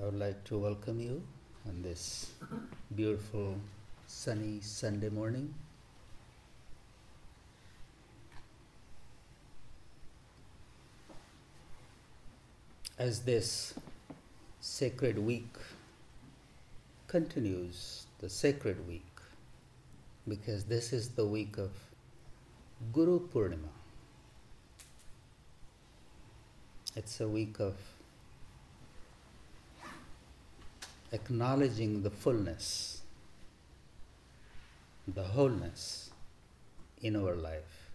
I would like to welcome you on this beautiful sunny Sunday morning. As this sacred week continues, the sacred week, because this is the week of Guru Purnima. It's a week of acknowledging the fullness, the wholeness in our life.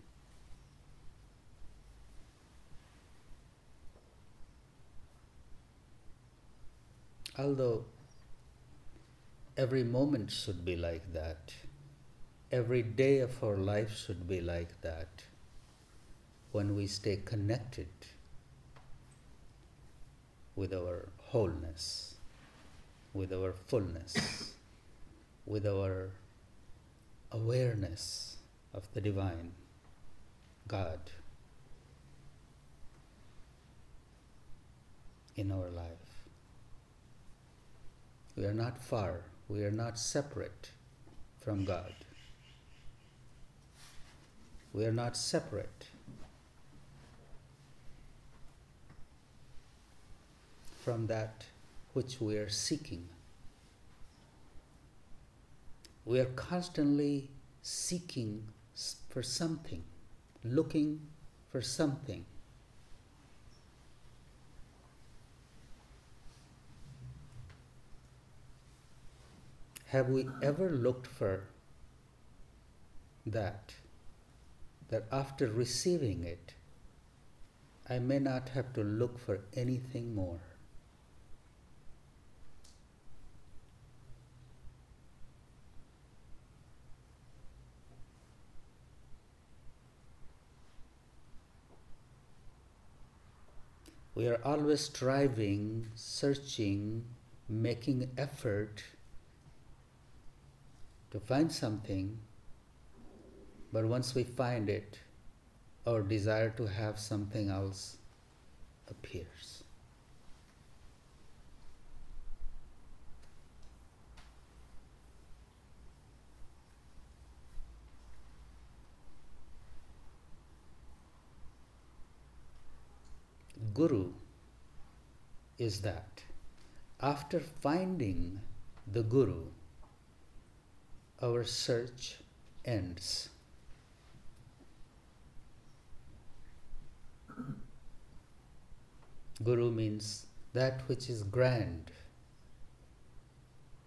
Although every moment should be like that, every day of our life should be like that, when we stay connected with our wholeness, with our fullness, with our awareness of the divine God in our life. We are not far, we are not separate from God. We are not separate from that which we are seeking. We are constantly seeking for something, looking for something. Have we ever looked for that after receiving it, I may not have to look for anything more? We are always striving, searching, making effort to find something, but once we find it, our desire to have something else appears. Guru is that. After finding the Guru, our search ends. Guru means that which is grand,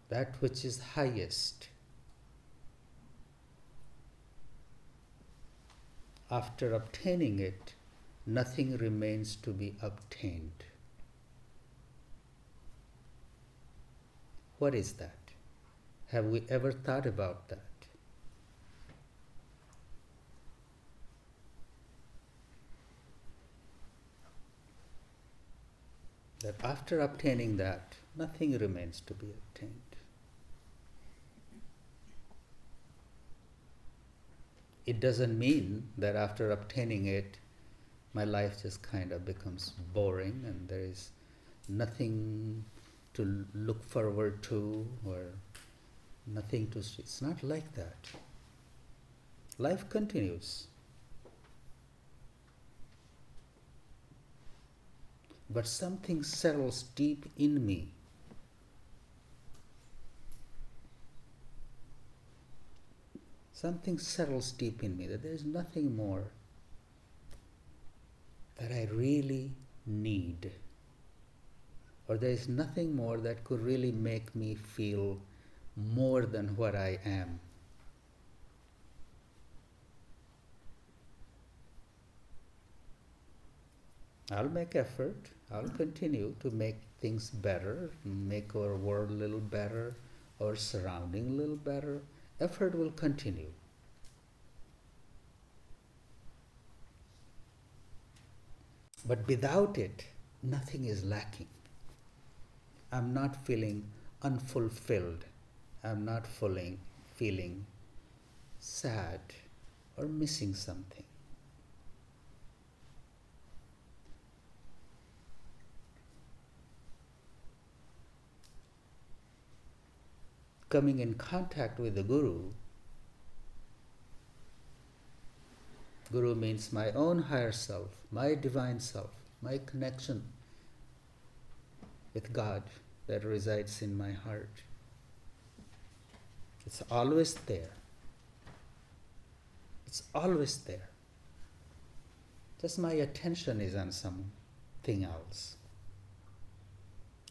that which is highest. After obtaining it, nothing remains to be obtained. What is that? Have we ever thought about that? That after obtaining that, nothing remains to be obtained. It doesn't mean that after obtaining it, my life just kind of becomes boring and there is nothing to look forward to or nothing to see. It's not like that. Life continues. But something settles deep in me. Something settles deep in me that there is nothing more that I really need, or there is nothing more that could really make me feel more than what I am. I'll make effort, I'll continue to make things better, make our world a little better, our surrounding a little better. Effort will continue. But without it, nothing is lacking. I'm not feeling unfulfilled. I'm not feeling sad or missing something. coming in contact with the Guru. Guru means my own higher self, my divine self, my connection with God that resides in my heart. It's always there. It's always there. Just my attention is on something else.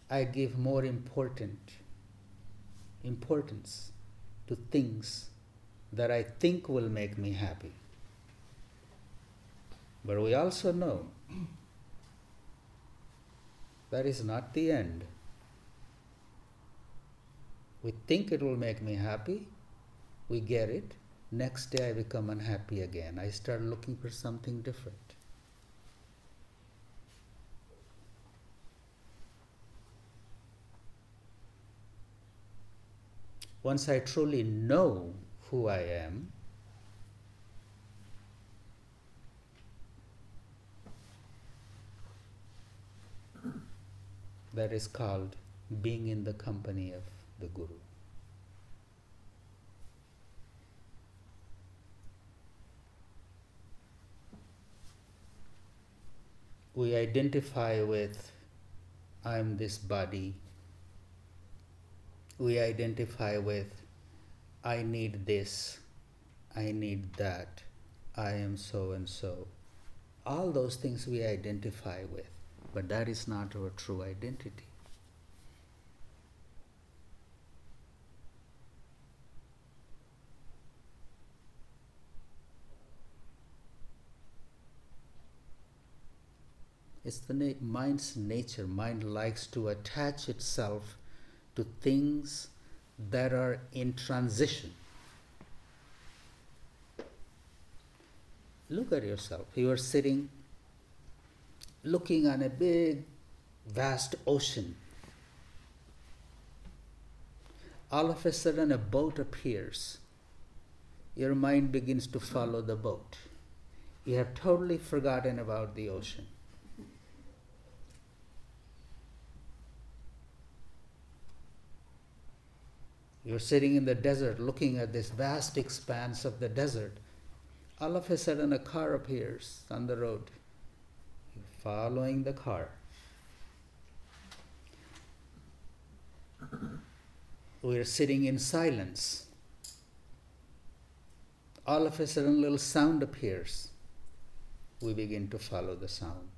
I give more importance to things that I think will make me happy. But we also know that is not the end. We think it will make me happy, we get it, next day I become unhappy again. I start looking for something different. Once I truly know who I am, that is called being in the company of the Guru. We identify with, I'm this body. We identify with, I need this, I need that, I am so and so. All those things we identify with, but that is not our true identity. It's the mind's nature. Mind likes to attach itself to things that are in transition. Look at yourself. You are sitting, looking on a big, vast ocean. All of a sudden, a boat appears. Your mind begins to follow the boat. You have totally forgotten about the ocean. You're sitting in the desert looking at this vast expanse of the desert. All of a sudden a car appears on the road. You're following the car. We're sitting in silence. All of a sudden a little sound appears. We begin to follow the sound.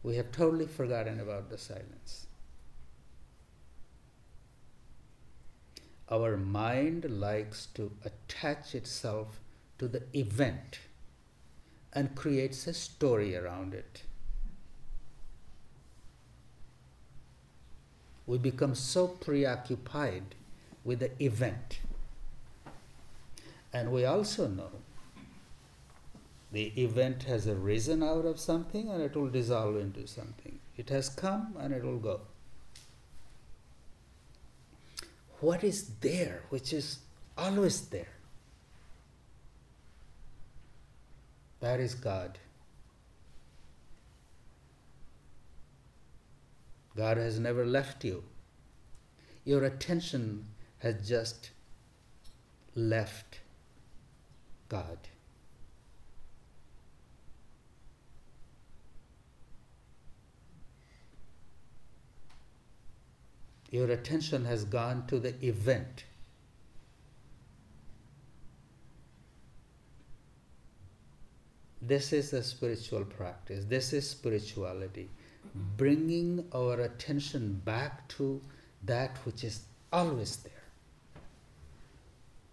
We have totally forgotten about the silence. Our mind likes to attach itself to the event and creates a story around it. We become so preoccupied with the event. And we also know the event has arisen out of something and it will dissolve into something. It has come and it will go. What is there, which is always there? That is God. God has never left you. Your attention has just left God. Your attention has gone to the event. This is a spiritual practice. This is spirituality. Bringing our attention back to that which is always there.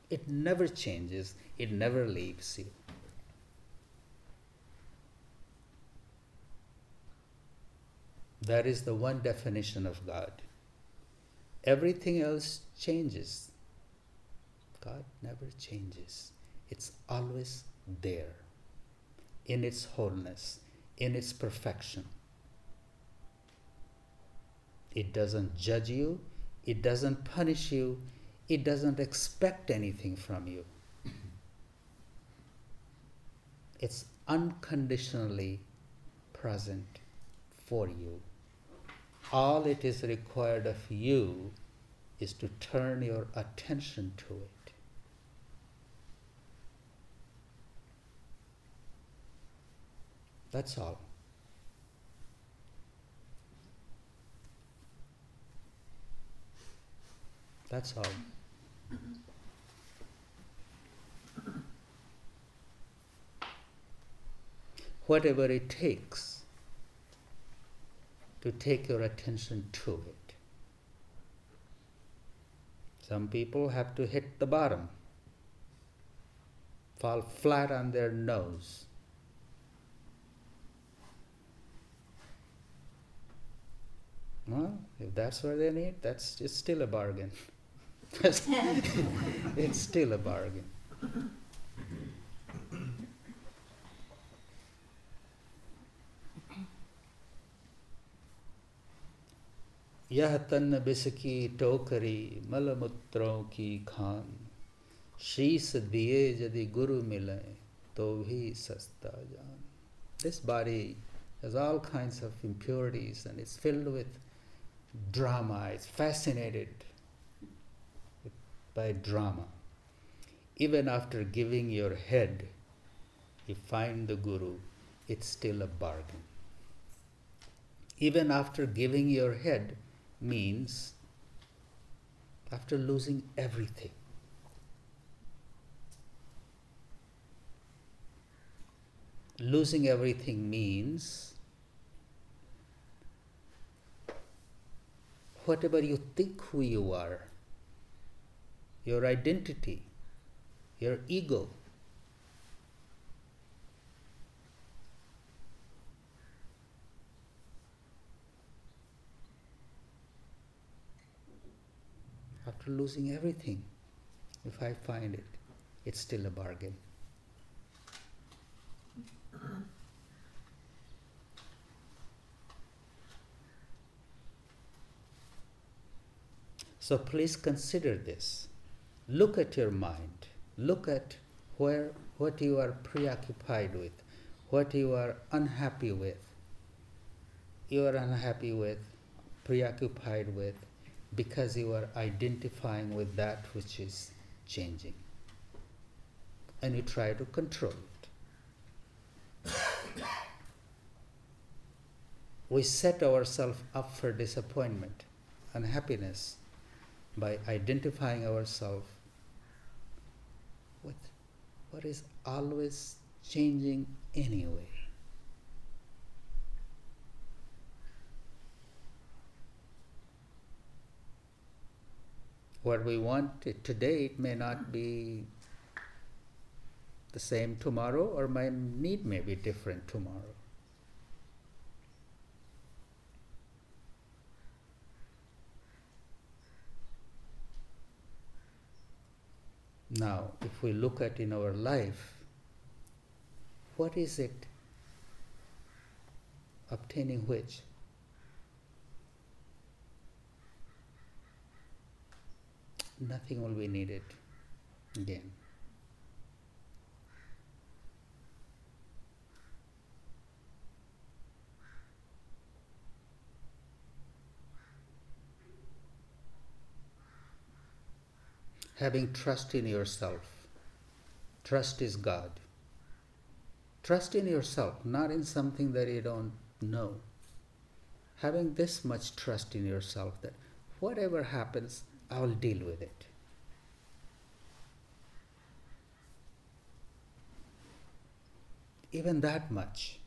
It never changes. It never leaves you. That is the one definition of God. Everything else changes. God never changes. It's always there, in its wholeness, in its perfection. It doesn't judge you. It doesn't punish you. It doesn't expect anything from you. It's unconditionally present for you. All it is required of you is to turn your attention to it. That's all. That's all. Whatever it takes to take your attention to it. Some people have to hit the bottom, fall flat on their nose. Well, if that's what they need, it's still a bargain. It's still a bargain. यह तन्न whisky टोकरी मलमूत्रों की खान शीस दिए यदि गुरु मिले तो भी सस्ता जान. This body has all kinds of impurities and it's filled with drama. It's fascinated by drama. Even after giving your head, you find the Guru, it's still a bargain. Even after giving your head means after losing everything. Losing everything means whatever you think who you are, your identity, your ego, after losing everything, if I find it, it's still a bargain. So please consider this. Look at your mind. Look at what you are preoccupied with, what you are unhappy with. You are unhappy with, preoccupied with, because you are identifying with that which is changing. And you try to control it. We set ourselves up for disappointment, unhappiness, by identifying ourselves with what is always changing anyway. What we want today, it may not be the same tomorrow, or my need may be different tomorrow. Now, if we look at in our life, what is it obtaining which? Nothing will be needed again. Having trust in yourself. Trust is God. Trust in yourself, not in something that you don't know. Having this much trust in yourself that whatever happens, I will deal with it. Even that much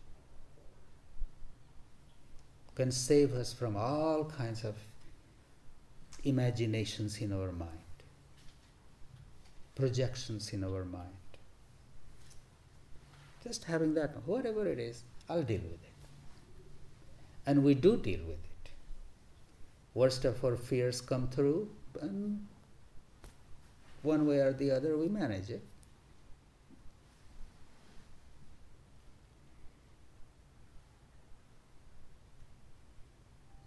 can save us from all kinds of imaginations in our mind, projections in our mind. Just having that, whatever it is, I'll deal with it. And we do deal with it. Worst of our fears come through, and one way or the other we manage it.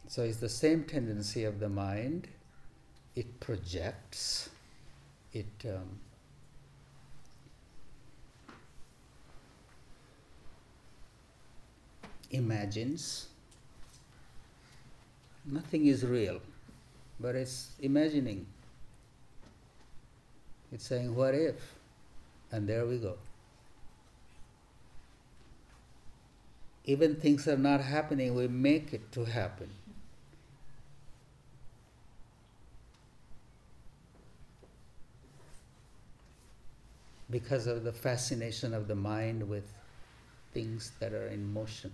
So it's the same tendency of the mind. It projects, it imagines. Nothing is real. but it's imagining. It's saying, what if? And there we go. Even things are not happening, we make it to happen. Because of the fascination of the mind with things that are in motion.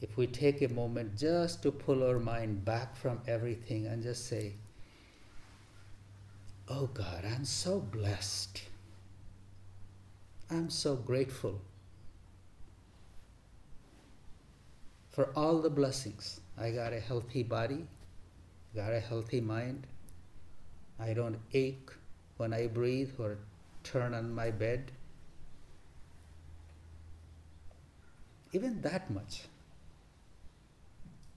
If we take a moment just to pull our mind back from everything and just say, oh God, I'm so blessed. I'm so grateful for all the blessings. I got a healthy body, got a healthy mind. I don't ache when I breathe or turn on my bed. Even that much.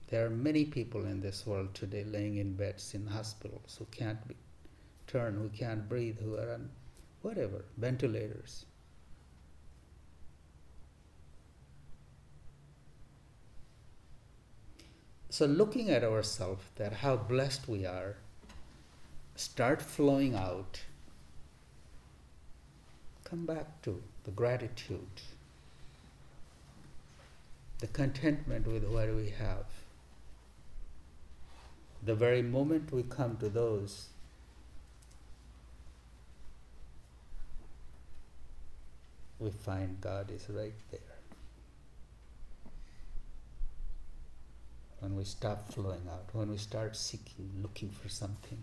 There are many people in this world today laying in beds in hospitals who can't turn, who can't breathe, who are on whatever, ventilators. So looking at ourselves, that how blessed we are, start flowing out. Come back to the gratitude, the contentment with what we have. The very moment we come to those, we find God is right there. When we stop flowing out, when we start seeking, looking for something,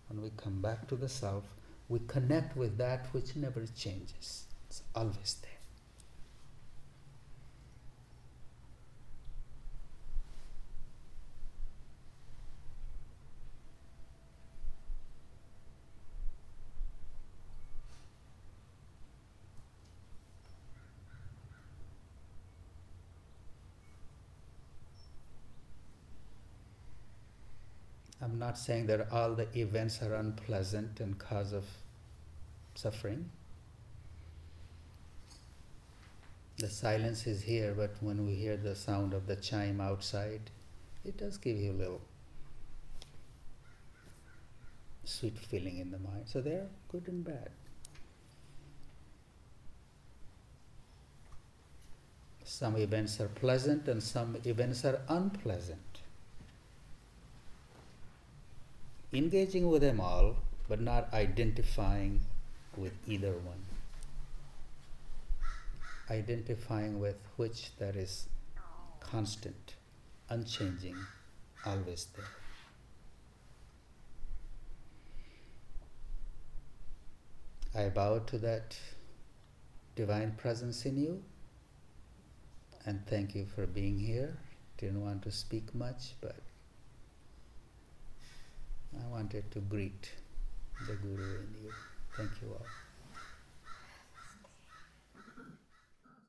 when we come back to the self, we connect with that which never changes. It's always there. I'm not saying that all the events are unpleasant and cause of suffering. The silence is here, but when we hear the sound of the chime outside, it does give you a little sweet feeling in the mind. So they're good and bad. Some events are pleasant and some events are unpleasant. Engaging with them all, but not identifying with either one. Identifying with which that is constant, unchanging, always there. I bow to that divine presence in you and thank you for being here. Didn't want to speak much, but I wanted to greet the Guru in you. Thank you all.